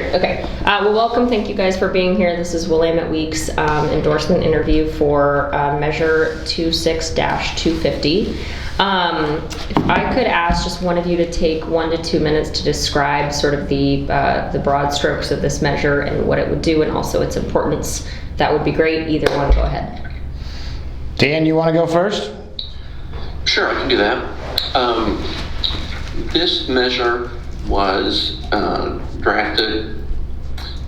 Great. Okay. Well, welcome. Thank you guys for being here. This is Willamette Week's endorsement interview for Measure 26-250. If I could ask just one of you to take 1 to 2 minutes to describe sort of the broad strokes of this measure and what it would do, and also its importance, that would be great. Either one, go ahead. Dan, you want to go first? Sure, I can do that. This measure was drafted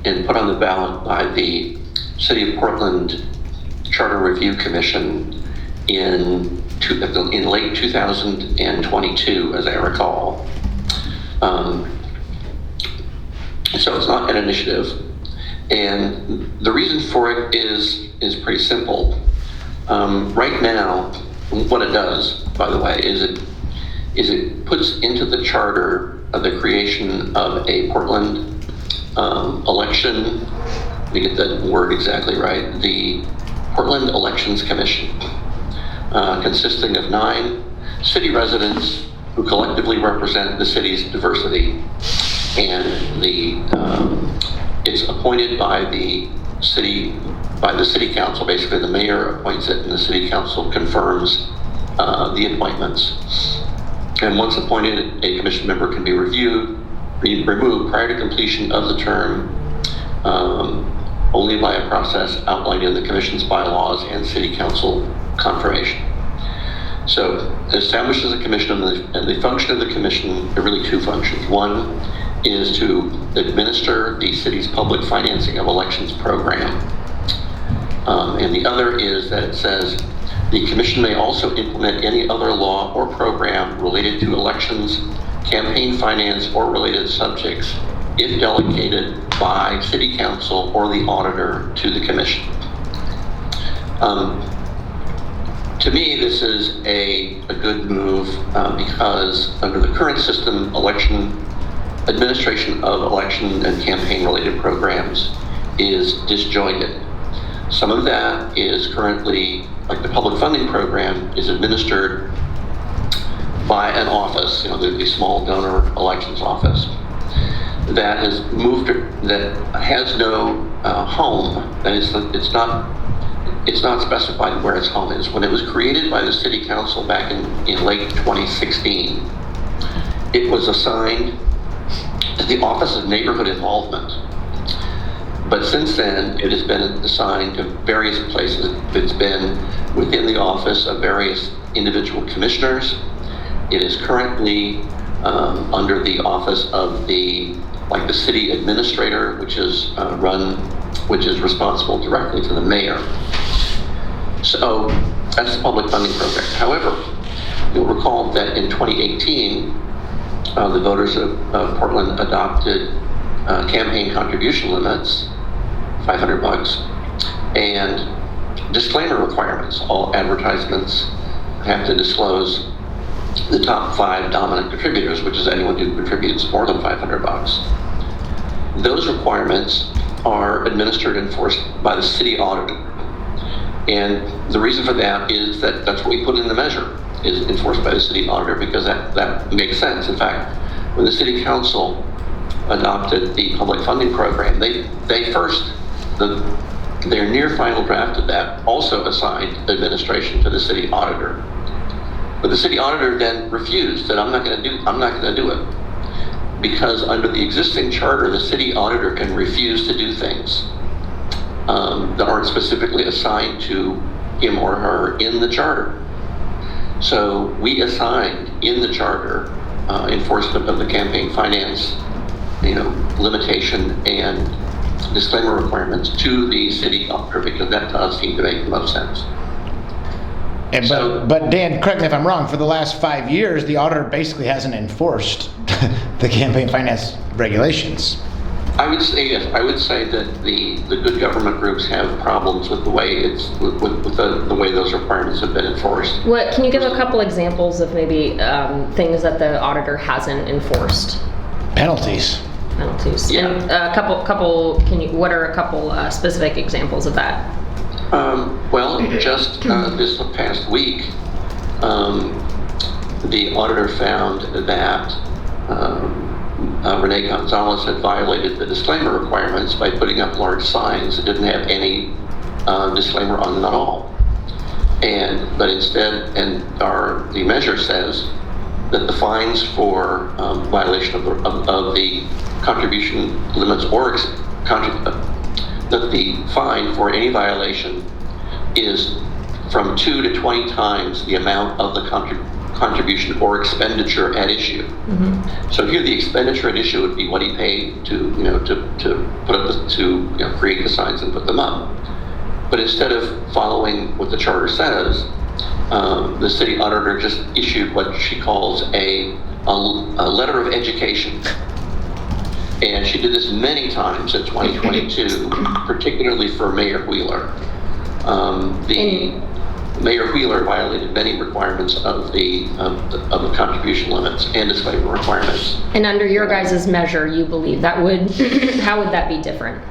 and put on the ballot by the City of Portland Charter Review Commission in late 2022, as I recall. So it's not an initiative, and the reason for it is pretty simple. Right now, what it does, by the way, is it puts into the charter the creation of a Portland election. Let me get that word exactly right. The Portland Elections Commission, consisting of 9 city residents who collectively represent the city's diversity, and it's appointed by the city council. Basically, the mayor appoints it, and the city council confirms the appointments. And once appointed, a commission member can be removed prior to completion of the term, only by a process outlined in the commission's bylaws and city council confirmation. So it establishes a commission, and the function of the commission are really 2 functions. One is to administer the city's public financing of elections program. And the other is that it says the commission may also implement any other law or program related to elections, campaign finance, or related subjects if delegated by city council or the auditor to the commission. To me, this is a good move because under the current system, administration of election and campaign related programs is disjointed. Some of that is currently, like the public funding program, is administered by an office, the small donor elections office, that has moved, that has no home. That is, it's not specified where its home is. When it was created by the city council back in late 2016, it was assigned to the Office of Neighborhood Involvement. But since then, it has been assigned to various places. It's been within the office of various individual commissioners. It is currently under the office of the city administrator, which is responsible directly to the mayor. So that's the public funding program. However, you'll recall that in 2018, the voters of Portland adopted campaign contribution limits, $500, and disclaimer requirements. All advertisements have to disclose the top 5 dominant contributors, which is anyone who contributes more than $500. Those requirements are administered and enforced by the city auditor. And the reason for that is that that's what we put in the measure, is enforced by the city auditor, because that makes sense. In fact, when the city council adopted the public funding program, their near final draft of that also assigned administration to the city auditor. But the city auditor then refused, said, I'm not going to do it. Because under the existing charter, the city auditor can refuse to do things that aren't specifically assigned to him or her in the charter. So we assigned in the charter enforcement of the campaign finance, limitation and disclaimer requirements to the city auditor, because that does seem to make the most sense. But Dan, correct me if I'm wrong, for the last 5 years, the auditor basically hasn't enforced the campaign finance regulations. I would say yes. I would say that the good government groups have problems with the way the way those requirements have been enforced. What can you give a couple examples of maybe things that the auditor hasn't enforced? Penalties. Yeah. And a couple. What are a couple specific examples of that? Just this past week, the auditor found that Renee Gonzalez had violated the disclaimer requirements by putting up large signs that didn't have any disclaimer on them at all. But instead, the measure says that the fines for violation of the contribution limits that the fine for any violation is from 2 to 20 times the amount of the contribution or expenditure at issue. Mm-hmm. So here the expenditure at issue would be what he paid to put up create the signs and put them up. But instead of following what the charter says, the city auditor just issued what she calls a letter of education. And she did this many times in 2022, particularly for Mayor Wheeler. Mayor Wheeler violated many requirements of the contribution limits and disclaimer requirements. And under your guys' measure, you believe that would, how would that be different?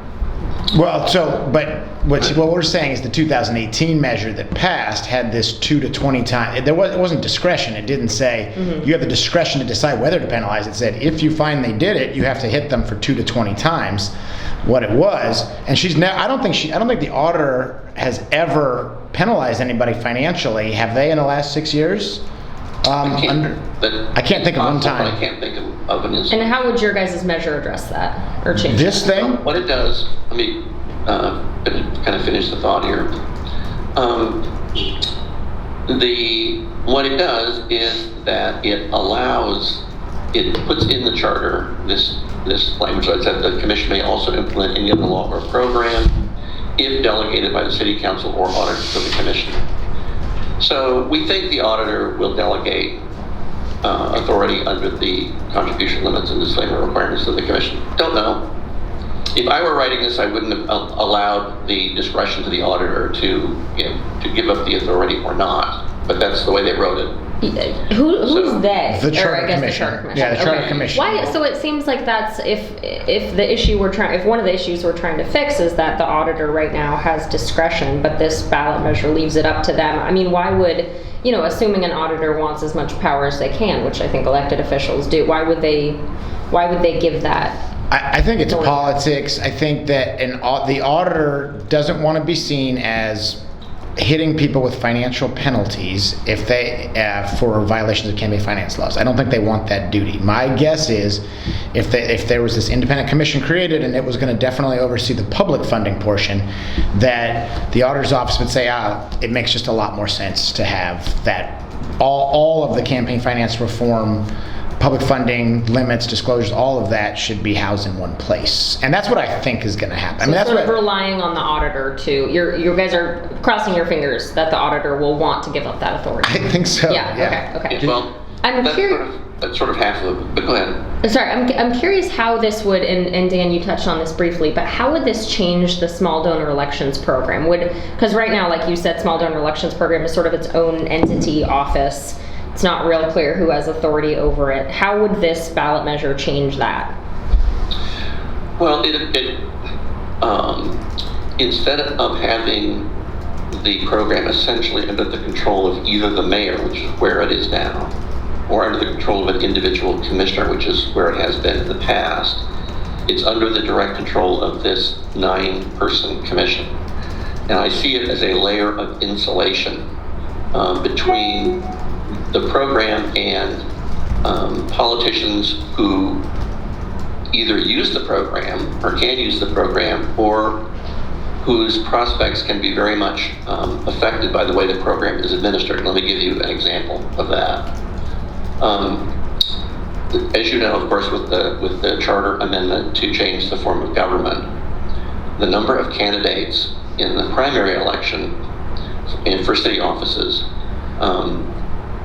Well, but what we're saying is the 2018 measure that passed had this 2 to 20 times. It wasn't discretion. It didn't say you have the discretion to decide whether to penalize. It said if you find they did it, you have to hit them for 2 to 20 times what it was. And I don't think the auditor has ever penalized anybody financially. Have they in the last 6 years? I can't think of one time. I can't think of an instance. And how would your guys' measure address that or change this that? thing? What it does, let me kind of finish the thought here. What it does is that it puts in the charter this language that says the commission may also implement any other law or program if delegated by the city council or auditor to the commission. So we think the auditor will delegate authority under the contribution limits and disclaimer requirements of the commission. Don't know. If I were writing this, I wouldn't have allowed the discretion to the auditor to give up the authority or not. But that's the way they wrote it. Who's they? The Charter Commission. The Charter Commission. Yeah, the Charter Commission. Why? So it seems like that's if one of the issues we're trying to fix is that the auditor right now has discretion, but this ballot measure leaves it up to them. I mean, why would assuming an auditor wants as much power as they can, which I think elected officials do, why would they give that? I think it's politics. I think that the auditor doesn't want to be seen as hitting people with financial penalties if they for violations of campaign finance laws. I don't think they want that duty. My guess is if there was this independent commission created and it was going to definitely oversee the public funding portion, that the auditor's office would say, it makes just a lot more sense to have that all of the campaign finance reform, public funding, limits, disclosures, all of that should be housed in one place. And that's what I think is going to happen. So that's relying on the auditor to, you guys are crossing your fingers that the auditor will want to give up that authority. I think so. Yeah. Okay. Well, that's sort of half of it, but go ahead. Sorry, I'm curious how this would, and Dan, you touched on this briefly, but how would this change the small donor elections program? Because right now, like you said, small donor elections program is sort of its own entity office. It's not real clear who has authority over it. How would this ballot measure change that? Well, instead of having the program essentially under the control of either the mayor, which is where it is now, or under the control of an individual commissioner, which is where it has been in the past, it's under the direct control of this 9-person commission. And I see it as a layer of insulation between the program and politicians who either use the program or can use the program, or whose prospects can be very much affected by the way the program is administered. Let me give you an example of that. As you know, of course, with the charter amendment to change the form of government, the number of candidates in the primary election for city offices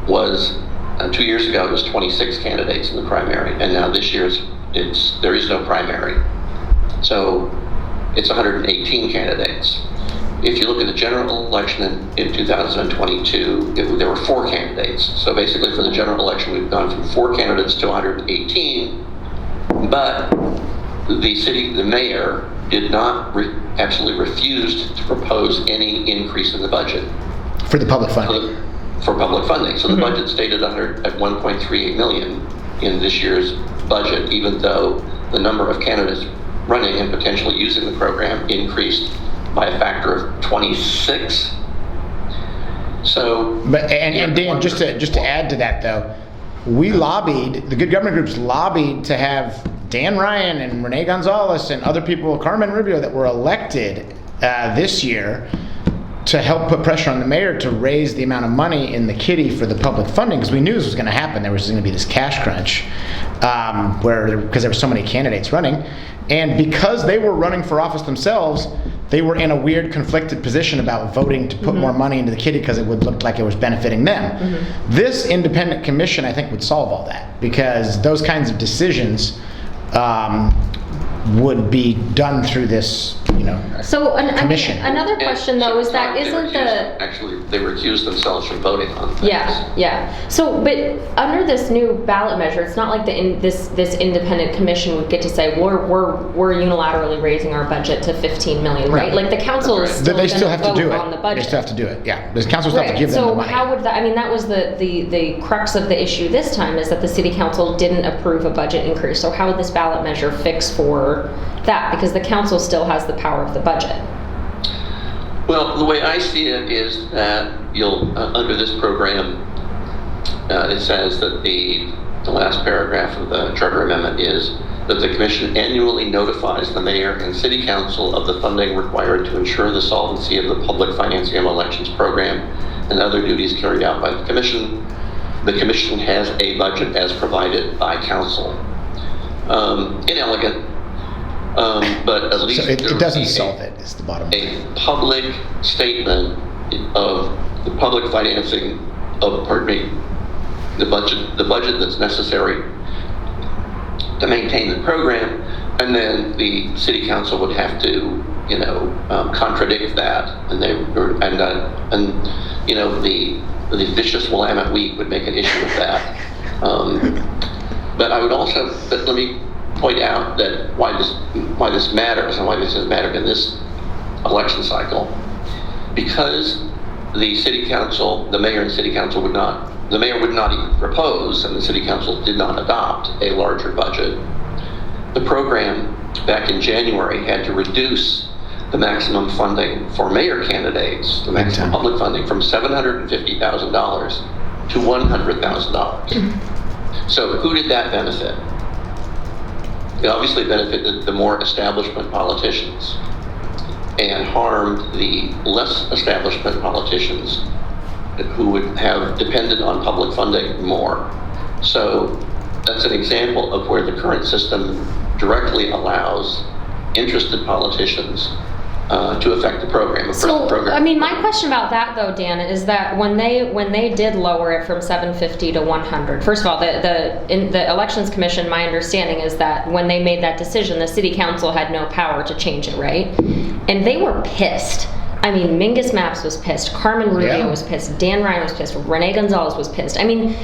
was 2 years ago it was 26 candidates in the primary, and now this year there is no primary, so it's 118 candidates. If you look at the general election in 2022, there were 4 candidates. So basically, for the general election, we've gone from 4 candidates to 118. But the mayor did not absolutely refused to propose any increase in the budget for the public funding. For public funding. So the budget stayed at 1.38 million in this year's budget, even though the number of candidates running and potentially using the program increased by a factor of 26. So, But and Dan, just to add to that though, we lobbied, the good government groups lobbied to have Dan Ryan and Renee Gonzalez and other people, Carmen Rubio, that were elected this year to help put pressure on the mayor to raise the amount of money in the kitty for the public funding, because we knew this was going to happen. There was going to be this cash crunch because there were so many candidates running. And because they were running for office themselves, they were in a weird conflicted position about voting to put more money into the kitty because it would look like it was benefiting them. This independent commission, I think, would solve all that, because those kinds of decisions would be done through this, So commission. Another question though is that they recused themselves from voting on things. Yeah. So, but under this new ballot measure, it's not like this independent commission would get to say we're unilaterally raising our budget to 15 million, right? Like the council is still they still have to do it. on the budget. They still have to do it. Yeah, the council still have to give them the money. So how would that? I mean, that was the crux of the issue this time, is that the city council didn't approve a budget increase. So how would this ballot measure fix for that? Because the council still has the power of the budget. Well, the way I see it is that you'll under this program, it says that the last paragraph of the charter amendment is that the commission annually notifies the mayor and city council of the funding required to ensure the solvency of the public financing of elections program and other duties carried out by the commission. The commission has a budget as provided by council. Inelegant. But at least So it doesn't solve it, is the bottom line. A public statement of the public financing of, the budget that's necessary to maintain the program, and then the city council would have to, contradict that, and the vicious Willamette Week would make an issue of that. But I would also, let me point out that why this matters and why this has mattered in this election cycle, because the city council, the mayor and city council the mayor would not even propose, and the city council did not adopt a larger budget. The program back in January had to reduce the maximum funding for mayor candidates, the maximum public funding, from $750,000 to $100,000. So who did that benefit? It obviously benefited the more establishment politicians and harmed the less establishment politicians who would have depended on public funding more. So that's an example of where the current system directly allows interested politicians to affect the program. I mean, my question about that though, Dan, is that when they did lower it from 750 to 100, first of all, in the Elections Commission, my understanding is that when they made that decision, the city council had no power to change it, right? And they were pissed. I mean, Mingus Maps was pissed, Carmen Rubio was pissed, Dan Ryan was pissed, Renee Gonzalez was pissed. I mean,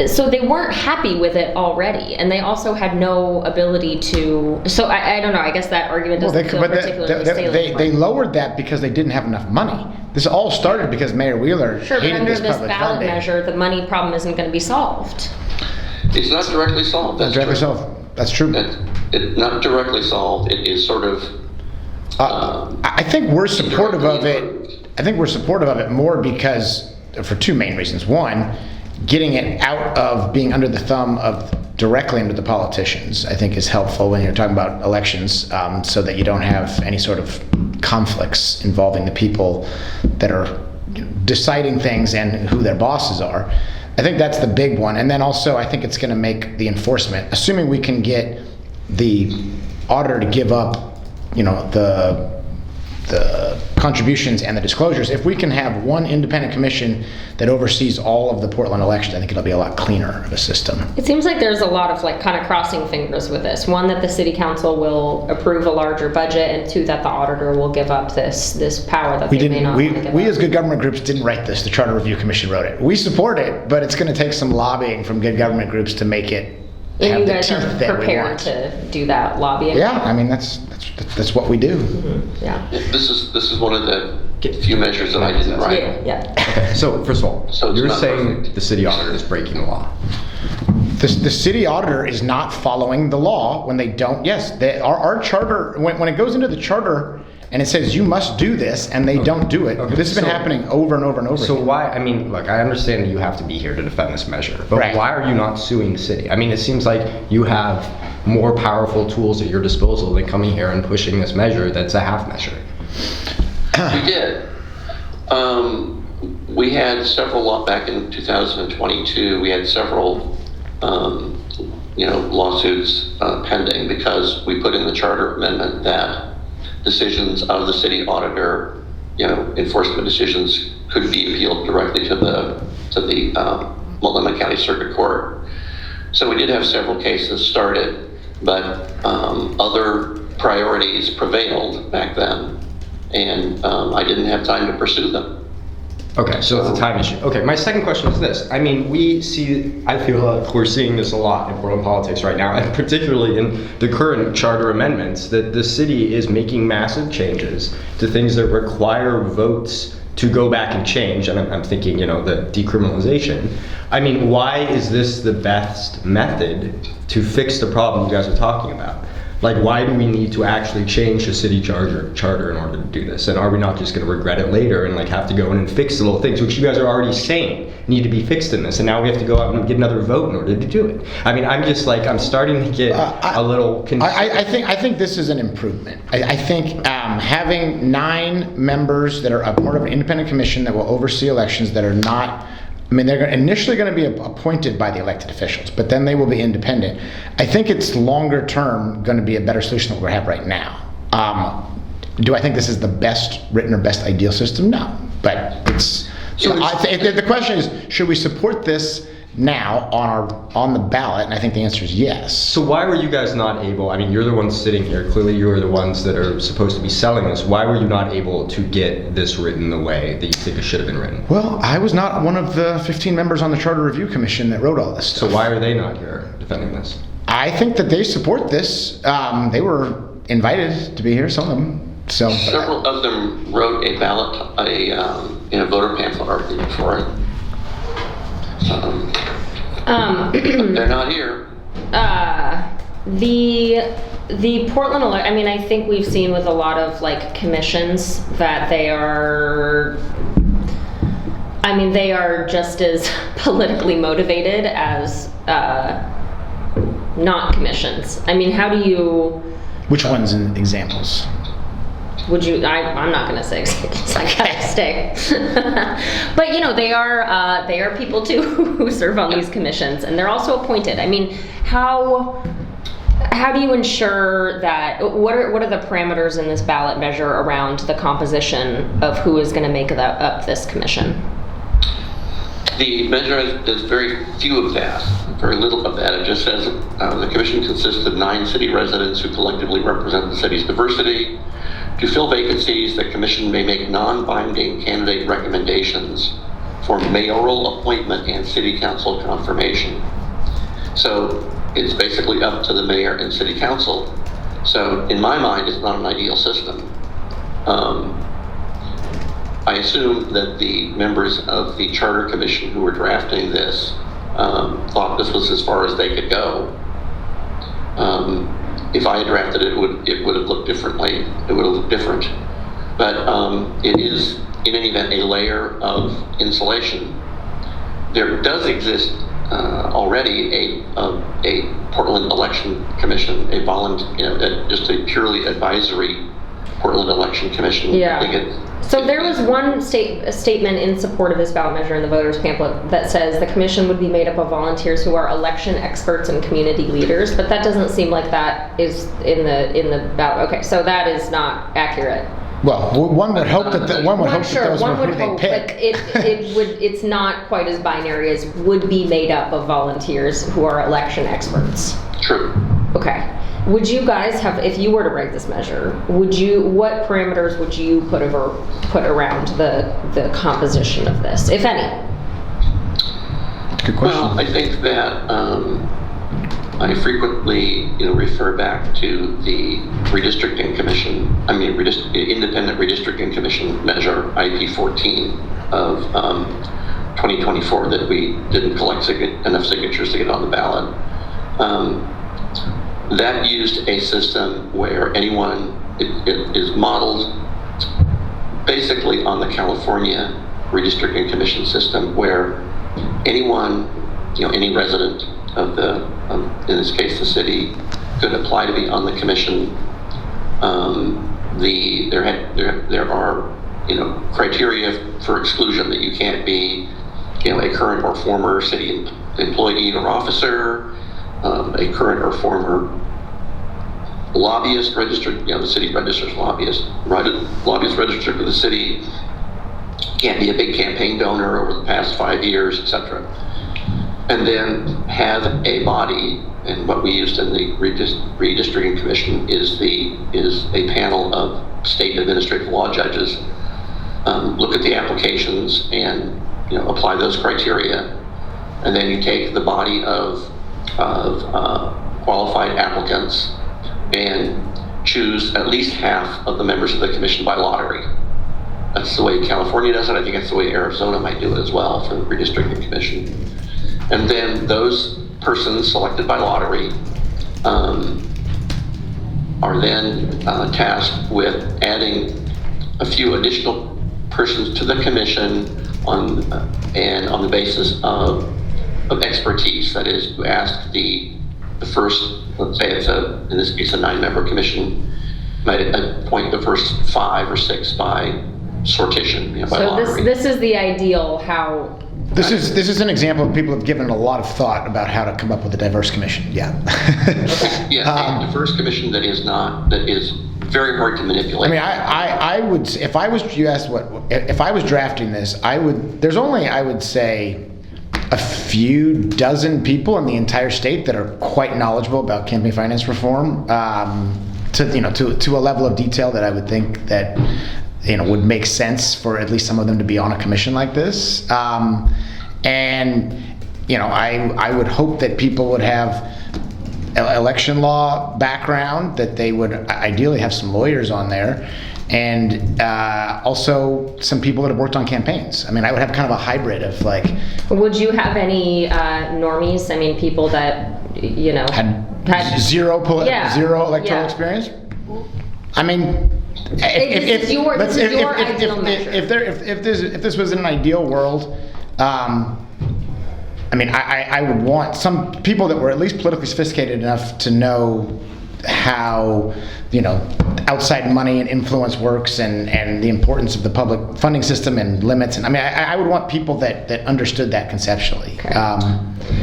so they weren't happy with it already, and they also had no ability to. So I don't know. I guess that argument doesn't feel particularly salient. They lowered that because they didn't have enough money. This all started because Mayor Wheeler hated this public funding. Sure, but under this ballot measure, the money problem isn't going to be solved. It's not directly solved. That's directly solved. That's true. It's not directly solved. It is sort of. I think we're supportive of it. I think we're supportive of it more because for two main reasons. One, getting it out of being under the thumb of directly under the politicians, I think is helpful when you're talking about elections, so that you don't have any sort of conflicts involving the people that are deciding things and who their bosses are. I think that's the big one. And then also I think it's going to make the enforcement, assuming we can get the auditor to give up, the contributions and the disclosures. If we can have one independent commission that oversees all of the Portland elections, I think it'll be a lot cleaner of a system. It seems like there's a lot of kind of crossing fingers with this. One, that the city council will approve a larger budget, and two, that the auditor will give up this power that they may not want to give up. We as good government groups didn't write this. The Charter Review Commission wrote it. We support it, but it's going to take some lobbying from good government groups to make it have you the guys teeth are that we prepared want. to do that lobbying? Yeah, I mean that's what we do. Mm-hmm. Yeah. This is one of the few measures that I didn't write. Yeah. So first of all, So you're it's not saying perfect. the city auditor is breaking the law. The city auditor is not following the law when they don't. Yes, our charter, when it goes into the charter and it says you must do this and they don't do it, this has been happening over and over and over So again. why, I mean, look, I understand that you have to be here to defend this measure, but Right. why are you not suing the city? I mean, it seems like you have more powerful tools at your disposal than coming here and pushing this measure that's a half measure. We did. We had several, back in 2022, we had several, lawsuits pending because we put in the charter amendment that decisions of the city auditor, enforcement decisions could be appealed directly to the Multnomah County Circuit Court. So we did have several cases started, but other priorities prevailed back then, and I didn't have time to pursue them. Okay, so it's a time issue. Okay, my second question is this. I mean, I feel like we're seeing this a lot in Portland politics right now, and particularly in the current charter amendments, that the city is making massive changes to things that require votes to go back and change, and I'm thinking, the decriminalization. I mean, why is this the best method to fix the problem you guys are talking about? Like, why do we need to actually change the city charter in order to do this? And are we not just going to regret it later and have to go in and fix the little things, which you guys are already saying need to be fixed in this, and now we have to go out and get another vote in order to do it? I mean, I'm just I'm starting to get a little concerned. I think this is an improvement. I think having 9 members that are a part of an independent commission that will oversee elections that are not, they're initially going to be appointed by the elected officials, but then they will be independent. I think it's longer term going to be a better solution than we have right now. Do I think this is the best written or best ideal system? No, but it's. The question is, should we support this now on the ballot? And I think the answer is yes. So why were you guys not able, I mean, you're the ones sitting here, clearly you are the ones that are supposed to be selling this. Why were you not able to get this written the way that you think it should have been written? Well, I was not one of the 15 members on the Charter Review Commission that wrote all this stuff. So why are they not here defending this? I think that they support this. They were invited to be here, some of them. So Several of them wrote a voter pamphlet argument for it. They're not here. The Portland, I think we've seen with a lot of commissions that they are just as politically motivated as not commissions. I mean, how do you? Which ones in examples? Would you? I'm not going to say examples. I gotta stay. But they are people too who serve on these commissions, and they're also appointed. I mean, how do you ensure that? What are the parameters in this ballot measure around the composition of who is going to make up this commission? The measure is very few of that, very little of that. It just says the commission consists of 9 city residents who collectively represent the city's diversity. To fill vacancies, the commission may make non-binding candidate recommendations for mayoral appointment and city council confirmation. So it's basically up to the mayor and city council. So in my mind, it's not an ideal system. I assume that the members of the Charter Commission who were drafting this thought this was as far as they could go. If I had drafted it, it would have looked differently. It would have looked different. But it is, in any event, a layer of insulation. There does exist already a Portland Election Commission, just a purely advisory Portland Election Commission. Yeah. I think So there was one statement in support of this ballot measure in the voters pamphlet that says the commission would be made up of volunteers who are election experts and community leaders, but that doesn't seem like that is in the ballot. Okay, so that is not accurate. Well, one would hope that those were who they pick. But it's not quite as binary as would be made up of volunteers who are election experts. True. Okay. Would you guys have, if you were to write this measure, what parameters would you put around the composition of this, if any? Good question. Well, I think that I frequently, refer back to the redistricting commission. Independent redistricting commission measure IP 14 of 2024 that we didn't collect enough signatures to get on the ballot. That used a system where anyone, it is modeled basically on the California Redistricting Commission system, where anyone, any resident of in this case the city, could apply to be on the commission. There are criteria for exclusion, that you can't be a current or former city employee or officer, a current or former lobbyist registered, the city registers lobbyist registered with the city, can't be a big campaign donor over the past 5 years, etc. And then have a body, and what we used in the redistricting commission is a panel of state administrative law judges, look at the applications and apply those criteria, and then you take the body of qualified applicants and choose at least half of the members of the commission by lottery. That's the way California does it. I think that's the way Arizona might do it as well for the redistricting commission. And then those persons selected by lottery are then tasked with adding a few additional persons to the commission on the basis of expertise. That is, you ask the first, let's say it's in this case a 9-member commission, might appoint the first 5 or 6 by sortition, by lottery. So this is the ideal how. This is an example of people have given a lot of thought about how to come up with a diverse commission. Yeah. Okay. Yeah, a diverse commission that is very hard to manipulate. I mean, I would, if I was, you asked if I was drafting this, there's only, I would say, a few dozen people in the entire state that are quite knowledgeable about campaign finance reform, to a level of detail that I would think that would make sense for at least some of them to be on a commission like this. And I would hope that people would have election law background, that they would ideally have some lawyers on there, and also some people that have worked on campaigns. I mean, I would have kind of a hybrid of like. Would you have any normies? I mean, people that had zero electoral experience. I mean, if this was in an ideal world, I mean, I would want some people that were at least politically sophisticated enough to know how outside money and influence works, and the importance of the public funding system and limits. And I mean, I would want people that understood that conceptually. Okay.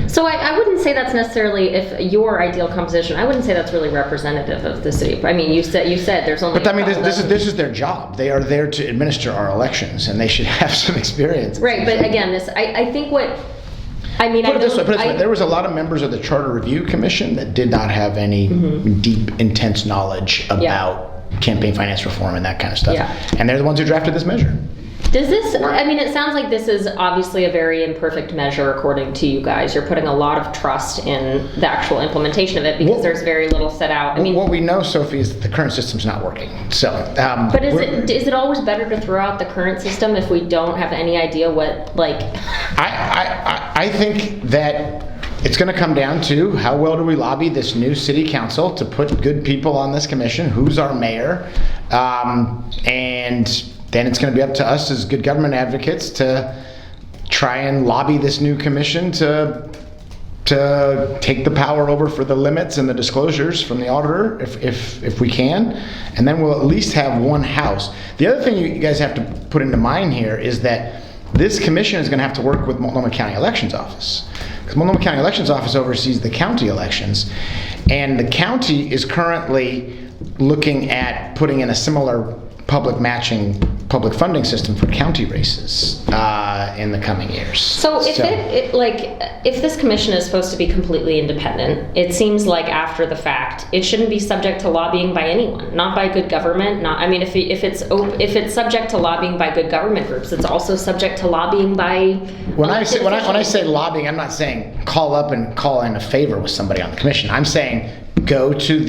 So I wouldn't say that's necessarily, if your ideal composition, I wouldn't say that's really representative of the city. I mean, you said there's only. But I mean, this is their job. They are there to administer our elections, and they should have some experience. Right, but again, I think what. I mean, put it this way. There was a lot of members of the Charter Review Commission that did not have any deep, intense knowledge about campaign finance reform and that kind of stuff. Yeah. And they're the ones who drafted this measure. Does this, I mean, it sounds like this is obviously a very imperfect measure according to you guys. You're putting a lot of trust in the actual implementation of it because there's very little set out. I mean, what we know, Sophie, is that the current system's not working. So, but is it always better to throw out the current system if we don't have any idea what, like? I think that it's going to come down to how well do we lobby this new city council to put good people on this commission, who's our mayor, and then it's going to be up to us as good government advocates to try and lobby this new commission to take the power over for the limits and the disclosures from the auditor if we can, and then we'll at least have one house. The other thing you guys have to put into mind here is that this commission is going to have to work with Multnomah County Elections Office, because Multnomah County Elections Office oversees the county elections, and the county is currently looking at putting in a similar public matching public funding system for county races in the coming years. So if this commission is supposed to be completely independent, it seems like after the fact it shouldn't be subject to lobbying by anyone, not by good government. If it's subject to lobbying by good government groups, it's also subject to lobbying by. When I say lobbying, I'm not saying call up and call in a favor with somebody on the commission. I'm saying go to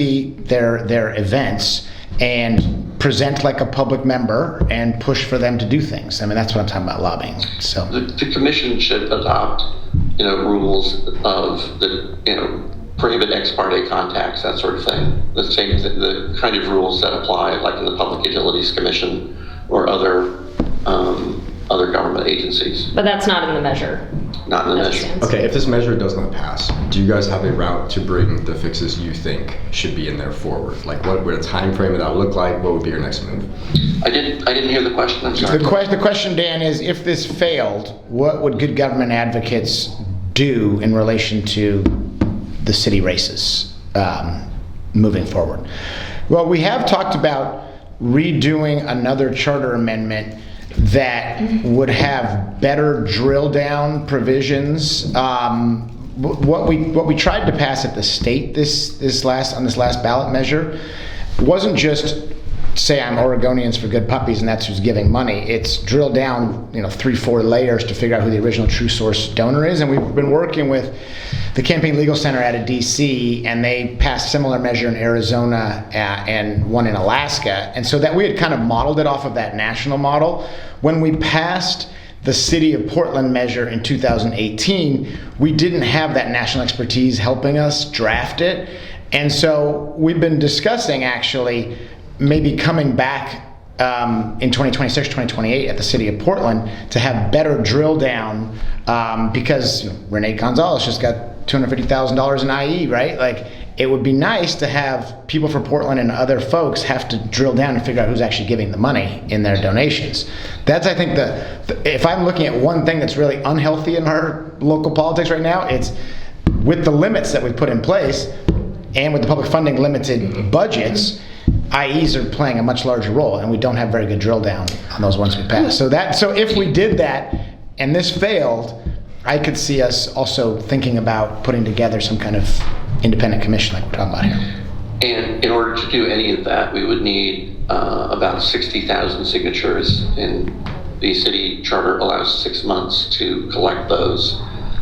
their events and present like a public member and push for them to do things. I mean, that's what I'm talking about lobbying. So The commission should adopt, rules of the, prohibit ex parte contacts, that sort of thing. The kind of rules that apply, like in the Public Utilities Commission or other government agencies. But that's not in the measure. Not in the as it measure. stands. Okay, if this measure does not pass, do you guys have a route to bring the fixes you think should be in there forward? Like, what would a time frame of that look like? What would be your next move? I didn't hear the question. I'm sorry. the question, Dan, is if this failed, what would good government advocates do in relation to the city races moving forward? Well, we have talked about redoing another charter amendment that would have better drill down provisions. What we tried to pass at the state on this last ballot measure wasn't just say I'm Oregonians for good puppies and that's who's giving money. It's drilled down 3-4 layers to figure out who the original true source donor is, and we've been working with the Campaign Legal Center out of DC, and they passed similar measure in Arizona and one in Alaska, and so that we had kind of modeled it off of that national model. When we passed the City of Portland measure in 2018, we didn't have that national expertise helping us draft it, and so we've been discussing actually maybe coming back in 2026, 2028 at the City of Portland to have better drill down because Renee Gonzalez just got $250,000 in IE, right? Like, it would be nice to have people for Portland and other folks have to drill down and figure out who's actually giving the money in their donations. That's, I think, if I'm looking at one thing that's really unhealthy in our local politics right now, it's with the limits that we've put in place and with the public funding limited budgets, IEs are playing a much larger role, and we don't have very good drill down on those ones we passed. So if we did that and this failed, I could see us also thinking about putting together some kind of independent commission like we're talking about here. And in order to do any of that, we would need about 60,000 signatures, and the city charter allows 6 months to collect those.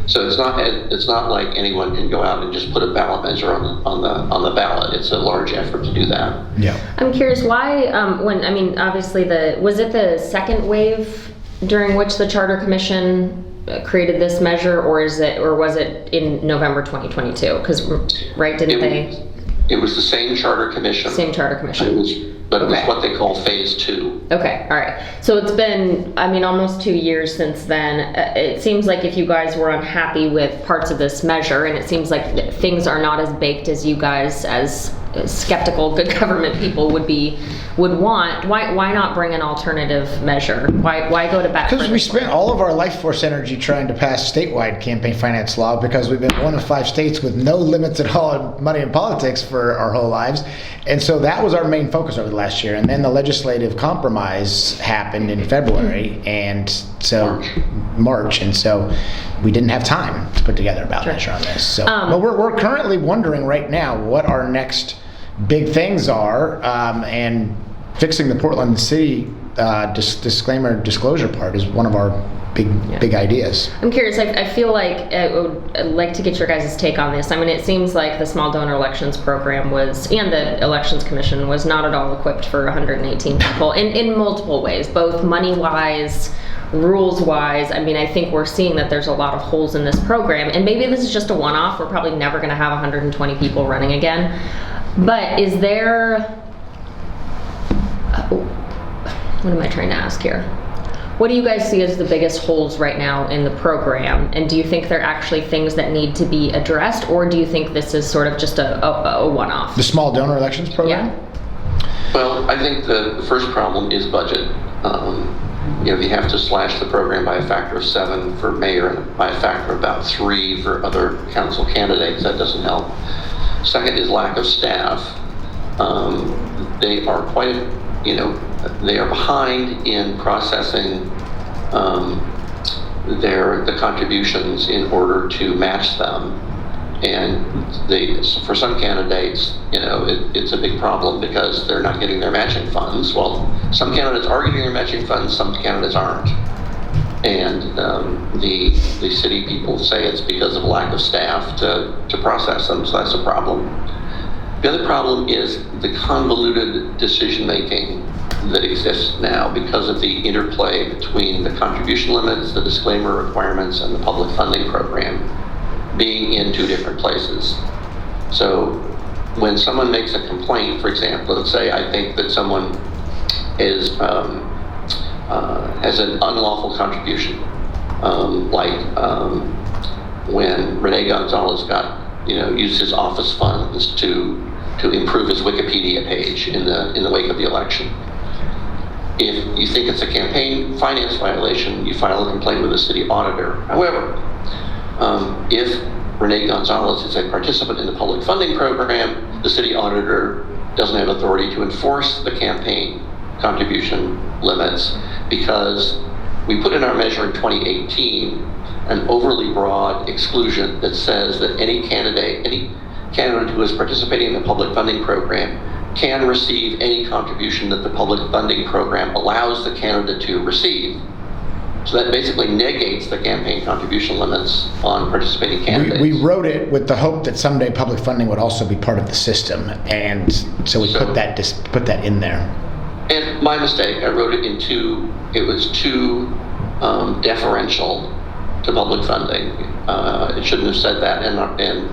So it's not like anyone can go out and just put a ballot measure on the ballot. It's a large effort to do that. Yeah. I'm curious why, obviously was it the second wave during which the Charter Commission created this measure, or was it in November 2022? Because, right, It was the same Charter Commission. Same Charter Commission. It was what they call Phase 2. Okay, all right. So it's been, almost 2 years since then. It seems like if you guys were unhappy with parts of this measure, and it seems like things are not as baked as you guys, as skeptical good government people would want, why not bring an alternative measure? Why go to bat? Because we spent all of our life force energy trying to pass statewide campaign finance law, because we've been one of 5 states with no limits at all on money in politics for our whole lives. And so that was our main focus over the last year. And then the legislative compromise happened in February, and so March. And so we didn't have time to put together a ballot measure on this. So but we're currently wondering right now what our next big things are, and fixing the Portland City disclosure part is one of our big ideas. I'm curious. I feel like I'd like to get your guys' take on this. It seems like the Small Donor Elections Program and the Elections Commission was not at all equipped for 118 people in multiple ways, both money-wise, rules-wise. I think we're seeing that there's a lot of holes in this program, and maybe this is just a one-off. We're probably never going to have 120 people running again. But is there, what am I trying to ask here? What do you guys see as the biggest holes right now in the program? And do you think they're actually things that need to be addressed, or do you think this is sort of just a one-off? The Small Donor Elections Program? Yeah. Well, I think the first problem is budget. You have to slash the program by a factor of 7 for mayor and by a factor of about 3 for other council candidates. That doesn't help. Second is lack of staff. They are they are behind in processing the contributions in order to match them. And for some candidates, it's a big problem because they're not getting their matching funds. Well, some candidates are getting their matching funds, some candidates aren't. And the city people say it's because of lack of staff to process them, so that's a problem. The other problem is the convoluted decision-making that exists now because of the interplay between the contribution limits, the disclaimer requirements, and the public funding program being in two different places. So when someone makes a complaint, for example, let's say I think that someone is has an unlawful contribution, when Rene Gonzalez used his office funds to improve his Wikipedia page in the wake of the election. If you think it's a campaign finance violation, you file a complaint with the city auditor. However, if Rene Gonzalez is a participant in the public funding program, the city auditor doesn't have authority to enforce the campaign contribution limits because we put in our measure in 2018 an overly broad exclusion that says that any candidate who is participating in the public funding program can receive any contribution that the public funding program allows the candidate to receive. So that basically negates the campaign contribution limits on participating candidates. We wrote it with the hope that someday public funding would also be part of the system, and so we put that in there. And my mistake, I wrote it it was too deferential to public funding. It shouldn't have said that, and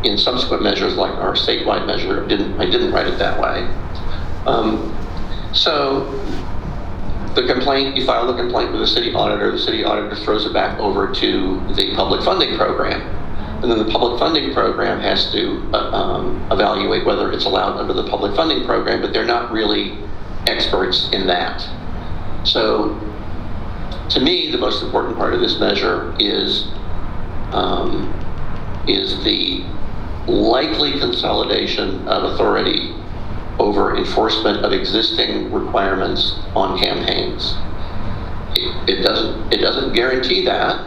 in subsequent measures like our statewide measure, I didn't write it that way. So you file the complaint with the city auditor throws it back over to the public funding program. And then the public funding program has to evaluate whether it's allowed under the public funding program, but they're not really experts in that. So to me, the most important part of this measure is the likely consolidation of authority over enforcement of existing requirements on campaigns. It doesn't guarantee that.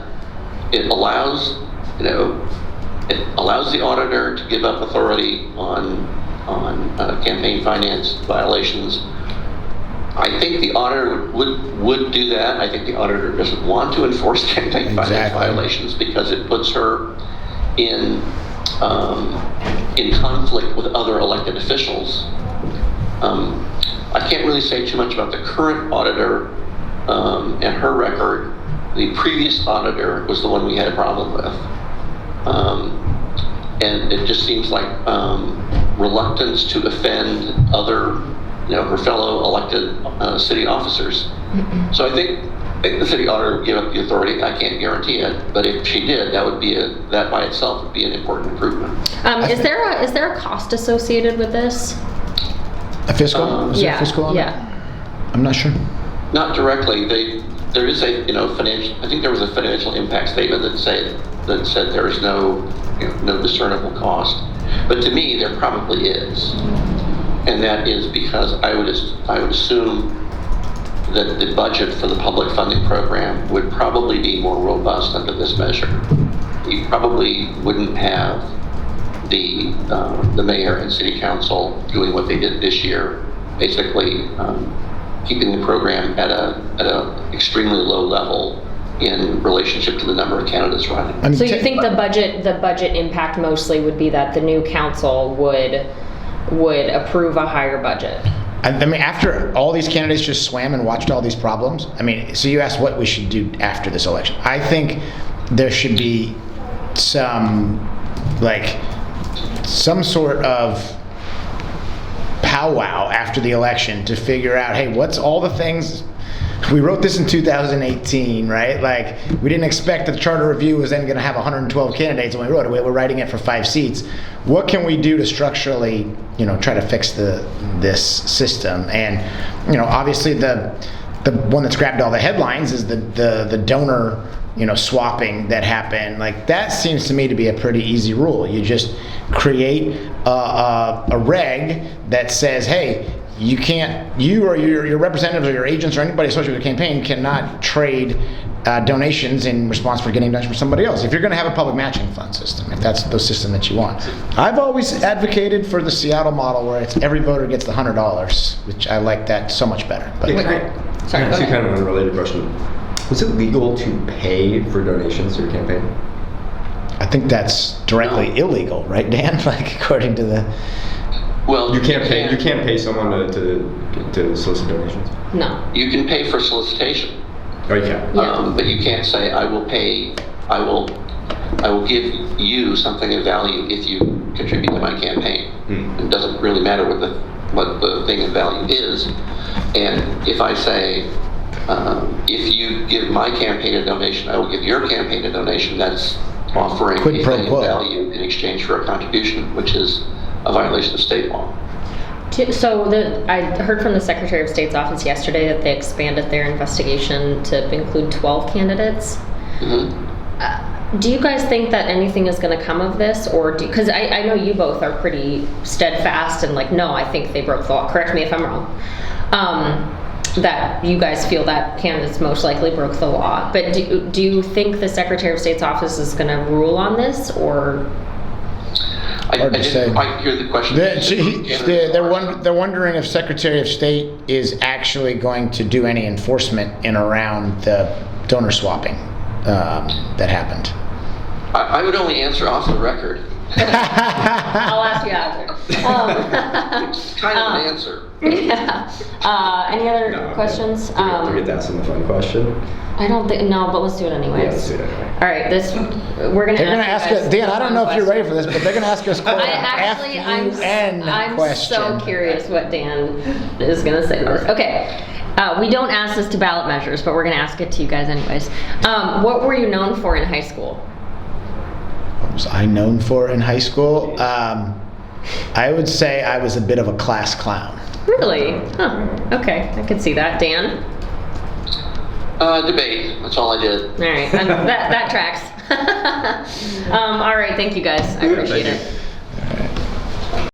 It allows the auditor to give up authority on campaign finance violations. I think the auditor would do that. I think the auditor doesn't want to enforce campaign finance violations because it puts her in conflict with other elected officials. I can't really say too much about the current auditor and her record. The previous auditor was the one we had a problem with. And it just seems like reluctance to offend her fellow elected city officers. So I think the city auditor would give up the authority. I can't guarantee it, but if she did, that by itself would be an important improvement. Is there a cost associated with this? A fiscal? Is there a fiscal on it? Yeah. I'm not sure. Not directly. There is a financial. I think there was a financial impact statement that said there is no discernible cost. But to me, there probably is, and that is because I would assume that the budget for the public funding program would probably be more robust under this measure. You probably wouldn't have the mayor and city council doing what they did this year, basically keeping the program at a extremely low level in relationship to the number of candidates running. So you think the budget impact mostly would be that the new council would approve a higher budget? I mean, after all these candidates just swam and watched all these problems, so you asked what we should do after this election. I think there should be some sort of powwow after the election to figure out, hey, what's all the things. We wrote this in 2018, right? We didn't expect that the charter review was then going to have 112 candidates when we wrote it. We were writing it for 5 seats. What can we do to structurally, try to fix this system? And, obviously the one that's grabbed all the headlines is the donor, swapping that happened. That seems to me to be a pretty easy rule. You just create a reg that says, hey, you or your representatives or your agents or anybody associated with the campaign cannot trade donations in response for getting donations from somebody else. If you're going to have a public matching fund system, if that's the system that you want. I've always advocated for the Seattle model where it's every voter gets the $100, which I like that so much better. But Sorry, that's kind of an unrelated question. Was it legal to pay for donations to your campaign? I think that's directly illegal, right, Dan? According to the... Well, You can't pay someone to solicit donations. No. You can pay for solicitation. Oh, you can. Yeah. But you can't say, I will give you something of value if you contribute to my campaign. It doesn't really matter what the thing of value is. And if I say, if you give my campaign a donation, I will give your campaign a donation, that's offering Quid a pro thing quo. of value in exchange for a contribution, which is a violation of state law. So I heard from the Secretary of State's office yesterday that they expanded their investigation to include 12 candidates. Do you guys think that anything is going to come of this, or because I know you both are pretty steadfast and like, no, I think they broke the law. Correct me if I'm wrong. That you guys feel that candidates most likely broke the law, but do you think the Secretary of State's office is going to rule on this, or? I Hard to didn't say. quite hear the question. They're wondering if Secretary of State is actually going to do any enforcement in around the donor swapping that happened. I would only answer off the record. I'll ask you after. It's kind of an answer. Yeah. Any other No, questions? Do we get to ask them the fun question? I don't think, no, but let's do it anyways. Yeah, let's do it anyway. All right, we're gonna They're going to ask you us, guys Dan, I don't know if you're ready question. for this, but they're going to ask us quite I'm an question. so curious what Dan is gonna say to this. Okay, we don't ask this to ballot measures, but we're gonna ask it to you guys anyways. What were you known for in high school? What was I known for in high school? I would say I was a bit of a class clown. Really? Huh. Okay, I could see that. Dan? Debate. That's all I did. All right, that tracks. All right, thank you guys. I appreciate Thank you. it.